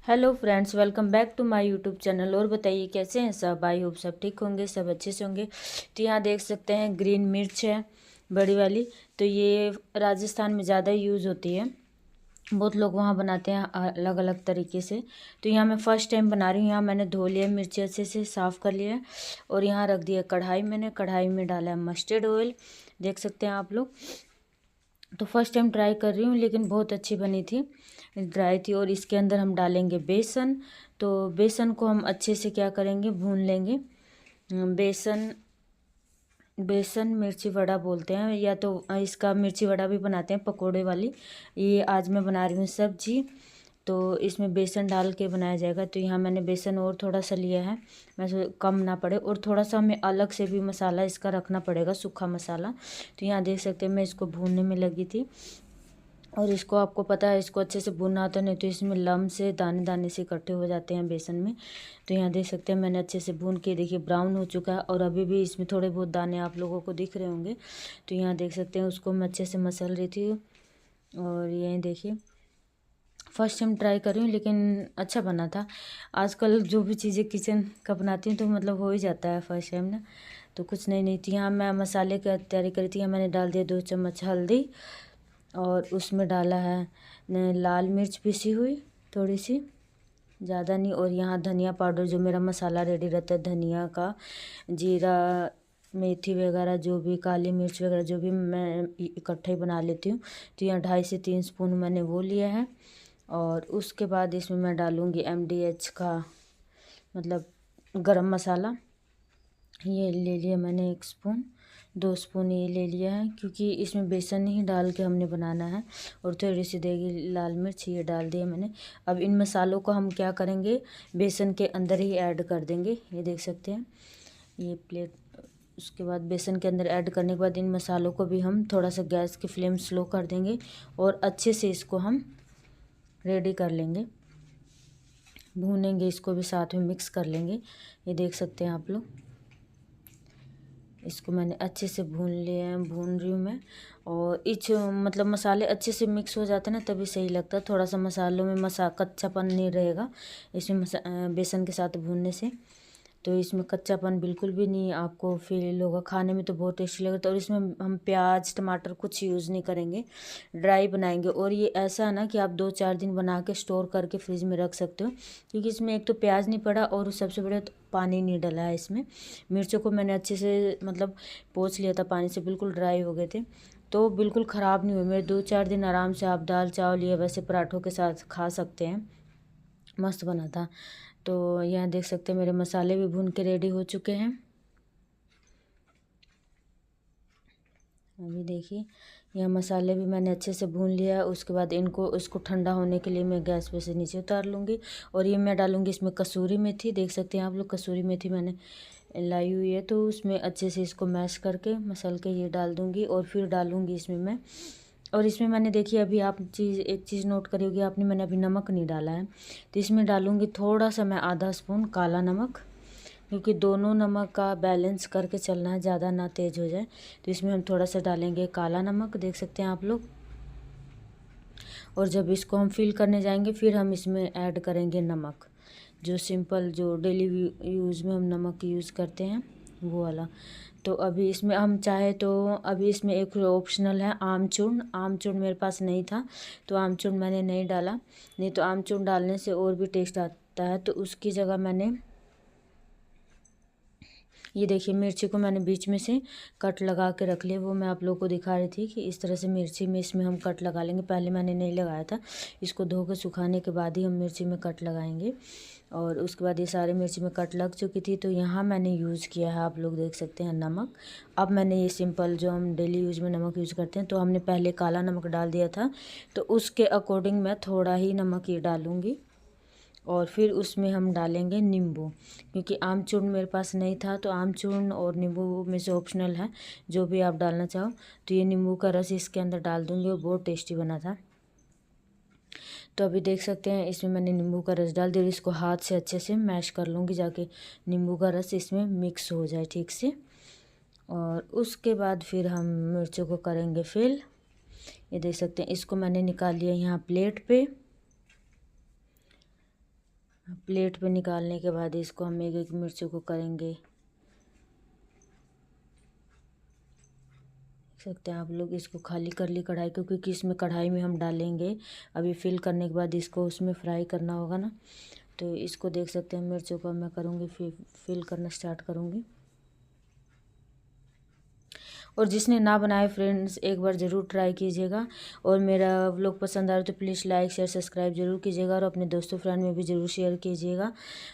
Hello friends, welcome back to my YouTube channel. और बताइए कैसे हैं सब। आई होप सब ठीक होंगे, सब अच्छे से होंगे। तो यहाँ देख सकते हैं ग्रीन मिर्च है, बड़ी वाली। तो ये राजस्थान में ज़्यादा यूज़ होती है, बहुत लोग वहाँ बनाते हैं अलग अलग तरीके से। तो यहाँ मैं फ़र्स्ट टाइम बना रही हूँ। यहाँ मैंने धो लिया मिर्ची, अच्छे से साफ़ कर लिया है और यहाँ रख दिया कढ़ाई। मैंने कढ़ाई में डाला है मस्टर्ड ऑयल, देख सकते हैं आप लोग। तो फर्स्ट टाइम ट्राई कर रही हूँ, लेकिन बहुत अच्छी बनी थी, ड्राई थी। और इसके अंदर हम डालेंगे बेसन। तो बेसन को हम अच्छे से क्या करेंगे, भून लेंगे। बेसन बेसन मिर्ची वड़ा बोलते हैं, या तो इसका मिर्ची वड़ा भी बनाते हैं, पकोड़े वाली। ये आज मैं बना रही हूँ सब्जी, तो इसमें बेसन डाल के बनाया जाएगा। तो यहाँ मैंने बेसन और थोड़ा सा लिया है, वैसे कम ना पड़े। और थोड़ा सा हमें अलग से भी मसाला इसका रखना पड़ेगा, सूखा मसाला। तो यहाँ देख सकते हैं मैं इसको भूनने में लगी थी। और इसको आपको पता है, इसको अच्छे से भूनना आता नहीं तो इसमें लम्ब से दाने दाने से इकट्ठे हो जाते हैं बेसन में। तो यहाँ देख सकते हैं मैंने अच्छे से भून के, देखिए ब्राउन हो चुका है। और अभी भी इसमें थोड़े बहुत दाने आप लोगों को दिख रहे होंगे। तो यहाँ देख सकते हैं उसको मैं अच्छे से मसल रही थी। और यही देखिए फर्स्ट टाइम ट्राई कर रही हूँ, लेकिन अच्छा बना था। आजकल जो भी चीज़ें किचन का बनाती हूँ तो मतलब हो ही जाता है फर्स्ट टाइम ना। तो कुछ नहीं थी। यहाँ मैं मसाले की तैयारी करी थी। यहाँ मैंने डाल दिया 2 चम्मच हल्दी, और उसमें डाला है लाल मिर्च पिसी हुई थोड़ी सी, ज़्यादा नहीं। और यहाँ धनिया पाउडर, जो मेरा मसाला रेडी रहता है धनिया का, जीरा, मेथी वगैरह, जो भी काली मिर्च वगैरह जो भी मैं इकट्ठा ही बना लेती हूँ। तो यहाँ 2.5 से 3 स्पून मैंने वो लिया है। और उसके बाद इसमें मैं डालूँगी MDH का, मतलब गरम मसाला। ये ले लिया मैंने 1 स्पून, 2 स्पून ये ले लिया है, क्योंकि इसमें बेसन ही डाल के हमने बनाना है। और थोड़ी सी देगी लाल मिर्च ये डाल दिया मैंने। अब इन मसालों को हम क्या करेंगे, बेसन के अंदर ही ऐड कर देंगे। ये देख सकते हैं ये प्लेट। उसके बाद बेसन के अंदर ऐड करने के बाद इन मसालों को भी हम थोड़ा सा गैस की फ्लेम स्लो कर देंगे और अच्छे से इसको हम रेडी कर लेंगे, भूनेंगे। इसको भी साथ में मिक्स कर लेंगे। ये देख सकते हैं आप लोग, इसको मैंने अच्छे से भून लिया है, भून रही हूँ मैं। और मतलब मसाले अच्छे से मिक्स हो जाते हैं ना, तभी सही लगता है। थोड़ा सा मसालों में कच्चापन नहीं रहेगा इसमें, बेसन के साथ भूनने से। तो इसमें कच्चापन बिल्कुल भी नहीं आपको फील होगा, खाने में तो बहुत टेस्टी लगता है। और इसमें हम प्याज टमाटर कुछ यूज़ नहीं करेंगे, ड्राई बनाएंगे। और ये ऐसा है ना कि आप 2-4 दिन बना के स्टोर करके फ्रिज में रख सकते हो, क्योंकि इसमें एक तो प्याज नहीं पड़ा और सबसे बड़ा तो पानी नहीं डला है इसमें। मिर्चों को मैंने अच्छे से मतलब पोंछ लिया था पानी से, बिल्कुल ड्राई हो गए थे। तो बिल्कुल ख़राब नहीं हुए मेरे, 2-4 दिन आराम से आप दाल चावल या वैसे पराठों के साथ खा सकते हैं। मस्त बना था। तो यहाँ देख सकते हैं मेरे मसाले भी भून के रेडी हो चुके हैं। अभी देखिए यह मसाले भी मैंने अच्छे से भून लिया है। उसके बाद इसको ठंडा होने के लिए मैं गैस पे से नीचे उतार लूँगी। और ये मैं डालूँगी इसमें कसूरी मेथी, देख सकते हैं आप लोग कसूरी मेथी मैंने लाई हुई है। तो उसमें अच्छे से इसको मैश करके मसल के ये डाल दूँगी। और फिर डालूँगी इसमें मैं, और इसमें मैंने देखिए अभी आप एक चीज़ नोट करी होगी आपने, मैंने अभी नमक नहीं डाला है। तो इसमें डालूँगी थोड़ा सा मैं आधा स्पून काला नमक, क्योंकि दोनों नमक का बैलेंस करके चलना है, ज़्यादा ना तेज़ हो जाए। तो इसमें हम थोड़ा सा डालेंगे काला नमक, देख सकते हैं आप लोग। और जब इसको हम फिल करने जाएंगे फिर हम इसमें ऐड करेंगे नमक, जो सिंपल जो डेली यूज़ में हम नमक यूज़ करते हैं वो वाला। तो अभी इसमें हम चाहे तो अभी इसमें एक ऑप्शनल है आमचूर्ण। आमचूर्ण मेरे पास नहीं था तो आमचूर्ण मैंने नहीं डाला, नहीं तो आमचूर्ण डालने से और भी टेस्ट आता है। तो उसकी जगह मैंने ये देखिए मिर्ची को मैंने बीच में से कट लगा के रख लिया, वो मैं आप लोगों को दिखा रही थी कि इस तरह से मिर्ची में इसमें हम कट लगा लेंगे। पहले मैंने नहीं लगाया था, इसको धो कर सुखाने के बाद ही हम मिर्ची में कट लगाएंगे। और उसके बाद ये सारे मिर्ची में कट लग चुकी थी। तो यहाँ मैंने यूज़ किया है, आप लोग देख सकते हैं, नमक। अब मैंने ये सिंपल जो हम डेली यूज़ में नमक यूज़ करते हैं, तो हमने पहले काला नमक डाल दिया था, तो उसके अकॉर्डिंग मैं थोड़ा ही नमक ये डालूँगी। और फिर उसमें हम डालेंगे नींबू, क्योंकि आमचूर्ण मेरे पास नहीं था। तो आमचूर्ण और नींबू में से ऑप्शनल है, जो भी आप डालना चाहो। तो ये नींबू का रस इसके अंदर डाल दूँगी और बहुत टेस्टी बना था। तो अभी देख सकते हैं इसमें मैंने नींबू का रस डाल दिया और इसको हाथ से अच्छे से मैश कर लूँगी, जाके नींबू का रस इसमें मिक्स हो जाए ठीक से। और उसके बाद फिर हम मिर्चों को करेंगे फिल। ये देख सकते हैं, इसको मैंने निकाल लिया यहाँ प्लेट पे। प्लेट पे निकालने के बाद इसको हम एक एक मिर्चों को करेंगे, देख सकते हैं आप लोग। इसको खाली कर ली कढ़ाई को, क्योंकि इसमें कढ़ाई में हम डालेंगे अभी फिल करने के बाद इसको उसमें फ्राई करना होगा ना। तो इसको देख सकते हैं मिर्चों को मैं करूँगी फिल करना स्टार्ट करूँगी। और जिसने ना बनाए फ्रेंड्स एक बार ज़रूर ट्राई कीजिएगा। और मेरा व्लॉग पसंद आ रहा तो प्लीज़ लाइक शेयर सब्सक्राइब ज़रूर कीजिएगा और अपने दोस्तों फ्रेंड में भी ज़रूर शेयर कीजिएगा।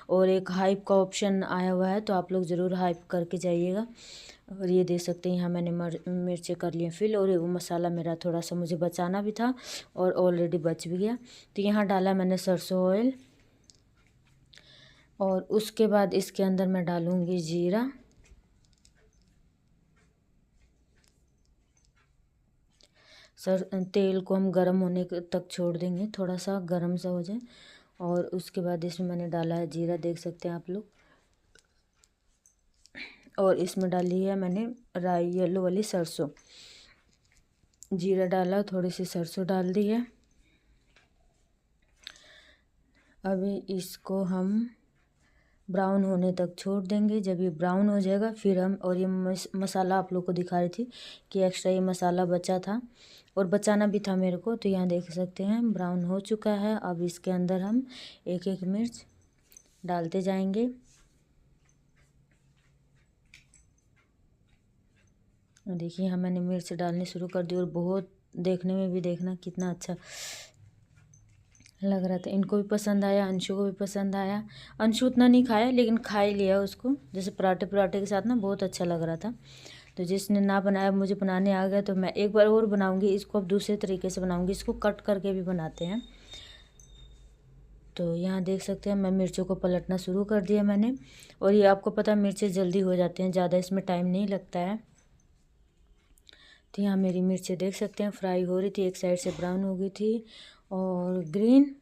और एक हाइप का ऑप्शन आया हुआ है तो आप लोग ज़रूर हाइप करके जाइएगा। और ये देख सकते हैं यहाँ मैंने मिर्चें कर लिए फिल, और वो मसाला मेरा थोड़ा सा मुझे बचाना भी था और ऑलरेडी बच भी गया। तो यहाँ डाला मैंने सरसों ऑयल, और उसके बाद इसके अंदर मैं डालूँगी जीरा, तेल को हम गर्म होने तक छोड़ देंगे, थोड़ा सा गर्म सा हो जाए। और उसके बाद इसमें मैंने डाला है जीरा, देख सकते हैं आप लोग। और इसमें डाली है मैंने राई येलो वाली सरसों। जीरा डाला, थोड़ी सी सरसों डाल दी है। अभी इसको हम ब्राउन होने तक छोड़ देंगे। जब ये ब्राउन हो जाएगा फिर हम, और ये मसाला आप लोग को दिखा रही थी कि एक्स्ट्रा ये मसाला बचा था और बचाना भी था मेरे को। तो यहाँ देख सकते हैं ब्राउन हो चुका है। अब इसके अंदर हम एक एक मिर्च डालते जाएंगे। देखिए यहाँ मैंने मिर्च डालनी शुरू कर दी, और बहुत देखने में भी देखना कितना अच्छा लग रहा था। इनको भी पसंद आया, अंशु को भी पसंद आया। अंशु उतना नहीं खाया लेकिन खा ही लिया उसको, जैसे पराठे पराठे के साथ ना बहुत अच्छा लग रहा था। तो जिसने ना बनाया, मुझे बनाने आ गया, तो मैं एक बार और बनाऊंगी इसको। अब दूसरे तरीके से बनाऊंगी इसको, कट करके भी बनाते हैं। तो यहाँ देख सकते हैं मैं मिर्चों को पलटना शुरू कर दिया मैंने। और ये आपको पता है मिर्चें जल्दी हो जाती हैं, ज़्यादा इसमें टाइम नहीं लगता है। तो यहाँ मेरी मिर्चें देख सकते हैं फ्राई हो रही थी, एक साइड से ब्राउन हो गई थी और ग्रीन।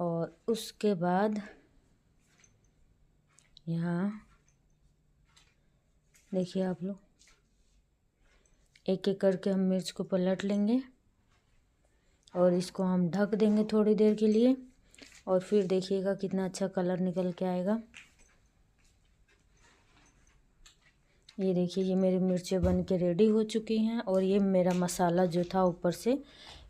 और उसके बाद यहाँ देखिए आप लोग, एक एक करके हम मिर्च को पलट लेंगे और इसको हम ढक देंगे थोड़ी देर के लिए। और फिर देखिएगा कितना अच्छा कलर निकल के आएगा। ये देखिए ये मेरी मिर्चें बन के रेडी हो चुकी हैं। और ये मेरा मसाला जो था ऊपर से,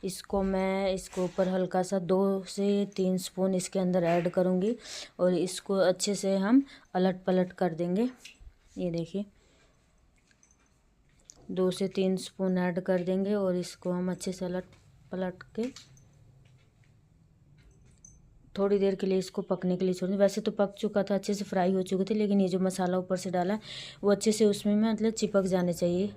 इसको मैं इसको ऊपर हल्का सा 2 से 3 स्पून इसके अंदर ऐड करूँगी। और इसको अच्छे से हम अलट पलट कर देंगे। ये देखिए 2 से 3 स्पून ऐड कर देंगे और इसको हम अच्छे से अलट पलट के थोड़ी देर के लिए इसको पकने के लिए छोड़ दें। वैसे तो पक चुका था, अच्छे से फ्राई हो चुके थे, लेकिन ये जो मसाला ऊपर से डाला है वो अच्छे से उसमें मतलब चिपक जाने चाहिए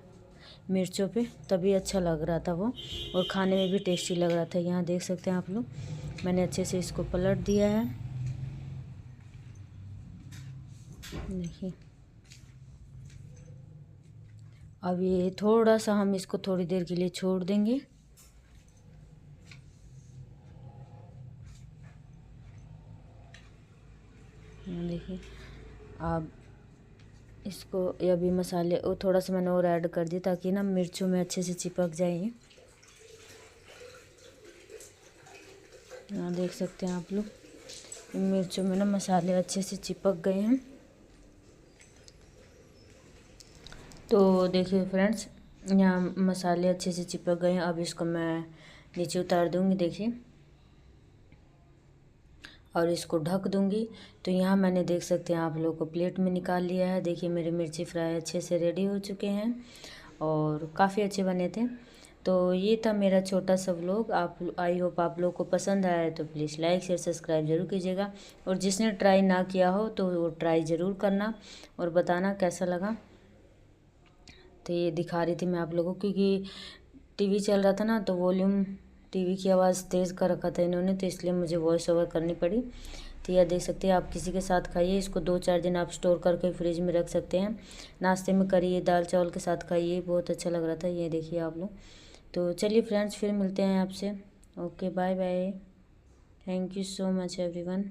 मिर्चों पे, तभी अच्छा लग रहा था वो, और खाने में भी टेस्टी लग रहा था। यहाँ देख सकते हैं आप लोग मैंने अच्छे से इसको पलट दिया है। देखिए अब ये थोड़ा सा हम इसको थोड़ी देर के लिए छोड़ देंगे। देखिए अब इसको, अभी मसाले और थोड़ा सा मैंने और ऐड कर दिया ताकि ना मिर्चों में अच्छे से चिपक जाए। यहाँ देख सकते हैं आप लोग मिर्चों में ना मसाले अच्छे से चिपक गए हैं। तो देखिए फ्रेंड्स यहाँ मसाले अच्छे से चिपक गए हैं। अब इसको मैं नीचे उतार दूँगी, देखिए, और इसको ढक दूँगी। तो यहाँ मैंने देख सकते हैं आप लोगों को प्लेट में निकाल लिया है। देखिए मेरे मिर्ची फ्राई अच्छे से रेडी हो चुके हैं और काफ़ी अच्छे बने थे। तो ये था मेरा छोटा सा व्लॉग। आप, आई होप आप लोग को पसंद आया है तो प्लीज़ लाइक शेयर सब्सक्राइब ज़रूर कीजिएगा। और जिसने ट्राई ना किया हो तो वो ट्राई ज़रूर करना और बताना कैसा लगा। तो ये दिखा रही थी मैं आप लोगों को, क्योंकि टीवी चल रहा था ना, तो वॉल्यूम टीवी की आवाज़ तेज़ कर रखा था इन्होंने, तो इसलिए मुझे वॉइस ओवर करनी पड़ी। तो यह देख सकते हैं आप किसी के साथ खाइए इसको, 2-4 दिन आप स्टोर करके फ्रिज में रख सकते हैं। नाश्ते में करिए, दाल चावल के साथ खाइए, बहुत अच्छा लग रहा था। ये देखिए आप लोग। तो चलिए फ्रेंड्स फिर मिलते हैं आपसे। Okay bye bye, thank you so much everyone.